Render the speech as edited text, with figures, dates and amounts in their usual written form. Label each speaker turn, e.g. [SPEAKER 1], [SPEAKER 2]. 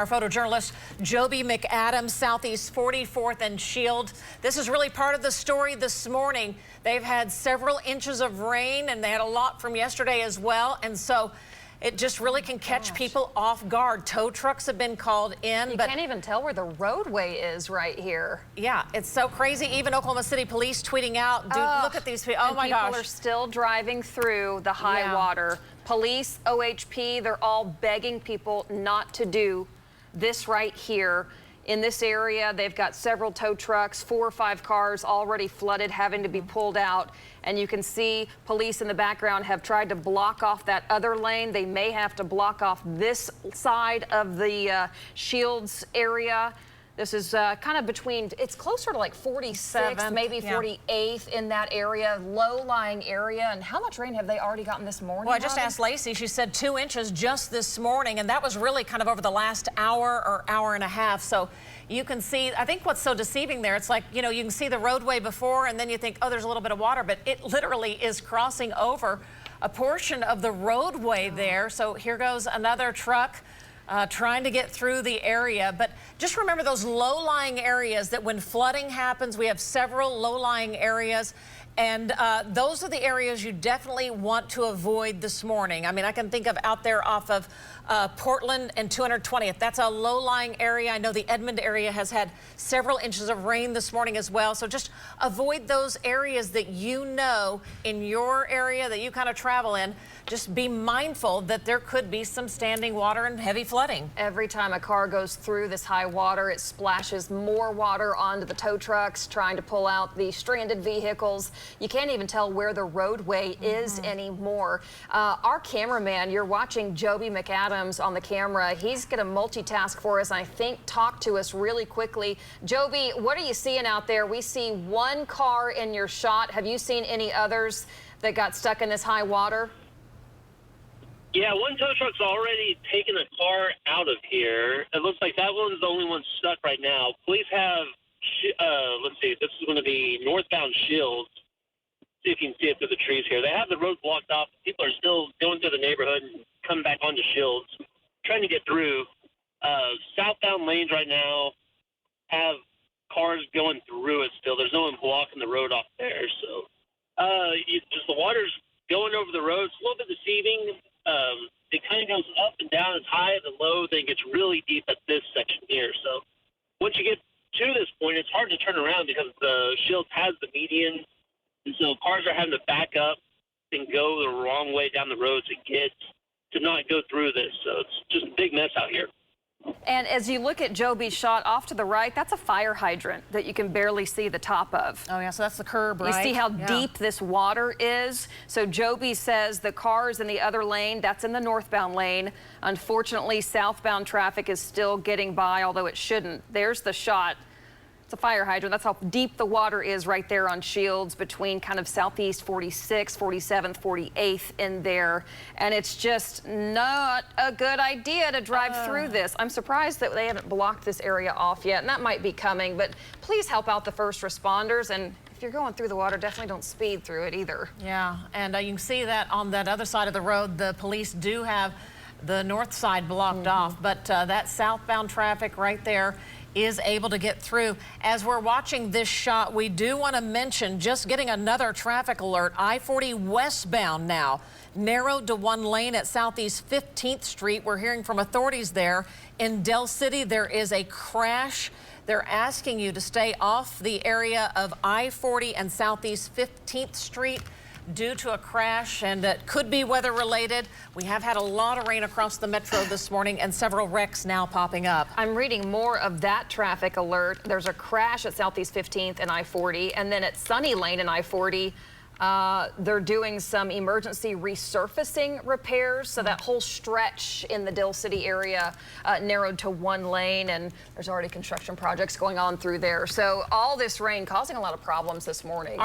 [SPEAKER 1] Our photojournalist Joby McAdams, Southeast 44th and Shield. This is really part of the story this morning. They've had several inches of rain, and they had a lot from yesterday as well. And so it just really can catch people off guard. Tow trucks have been called in.
[SPEAKER 2] You can't even tell where the roadway is right here.
[SPEAKER 1] Yeah, it's so crazy. Even Oklahoma City police tweeting out, dude, look at these people. Oh my gosh.
[SPEAKER 2] People are still driving through the high water. Police, OHP, they're all begging people not to do this right here. In this area, they've got several tow trucks, 4 or 5 cars already flooded, having to be pulled out. And you can see police in the background have tried to block off that other lane. They may have to block off this side of the Shields area. This is kind of between, it's closer to like 46th, maybe 48th in that area, low-lying area. And how much rain have they already gotten this morning?
[SPEAKER 1] Well, I just asked Lacey. She said 2 inches just this morning, and that was really kind of over the last hour or hour and a half. So you can see, I think what's so deceiving there, it's like, you know, you can see the roadway before, and then you think, oh, there's a little bit of water, but it literally is crossing over a portion of the roadway there. So here goes another truck. Trying to get through the area. But just remember those low-lying areas that when flooding happens, we have several low-lying areas, and those are the areas you definitely want to avoid this morning. I mean, I can think of out there off of Portland and 220th. That's a low-lying area. I know the Edmond area has had several inches of rain this morning as well. So just avoid those areas that you know in your area that you kind of travel in. Just be mindful that there could be some standing water and heavy flooding.
[SPEAKER 2] Every time a car goes through this high water, it splashes more water onto the tow trucks, trying to pull out the stranded vehicles. You can't even tell where the roadway is anymore. Our cameraman, you're watching Joby McAdams on the camera. He's going to multitask for us, and I think talk to us really quickly. Joby, what are you seeing out there? We see one car in your shot. Have you seen any others that got stuck in this high water?
[SPEAKER 3] Yeah, one tow truck's already taken a car out of here. It looks like that one's the only one stuck right now. Police have, let's see, this is going to be northbound Shields. See if you can see it through the trees here. They have the road blocked off. People are still going through the neighborhood and coming back onto Shields, trying to get through. Southbound lanes right now have cars going through it still. There's no one blocking the road off there. So just the water's going over the road. It's a little bit deceiving. It kind of goes up and down. It's high and low, then it gets really deep at this section here. So once you get to this point, it's hard to turn around because the Shields has the median, and so cars are having to back up and go the wrong way down the road to not go through this. So it's just a big mess out here.
[SPEAKER 2] And as you look at Joby's shot off to the right, that's a fire hydrant that you can barely see the top of.
[SPEAKER 1] Oh, yeah, so that's the curb, right?
[SPEAKER 2] You see how deep this water is? So Joby says the cars in the other lane, that's in the northbound lane. Unfortunately, southbound traffic is still getting by, although it shouldn't. There's the shot. It's a fire hydrant. That's how deep the water is right there on Shields between kind of Southeast 46th, 47th, 48th in there. And it's just not a good idea to drive through this. I'm surprised that they haven't blocked this area off yet, and that might be coming, but please help out the first responders. And if you're going through the water, definitely don't speed through it either.
[SPEAKER 1] Yeah, and you can see that on that other side of the road, the police do have the north side blocked off, but that southbound traffic right there is able to get through. As we're watching this shot, we do want to mention just getting another traffic alert. I-40 westbound now, narrowed to one lane at Southeast 15th Street. We're hearing from authorities there. In Del City, there is a crash. They're asking you to stay off the area of I-40 and Southeast 15th Street due to a crash, and it could be weather related. We have had a lot of rain across the metro this morning and several wrecks now popping up.
[SPEAKER 2] I'm reading more of that traffic alert. There's a crash at Southeast 15th and I-40, and then at Sunny Lane and I-40, they're doing some emergency resurfacing repairs, so that whole stretch in the Dill City area narrowed to one lane, and there's already construction projects going on through there. So all this rain causing a lot of problems this morning.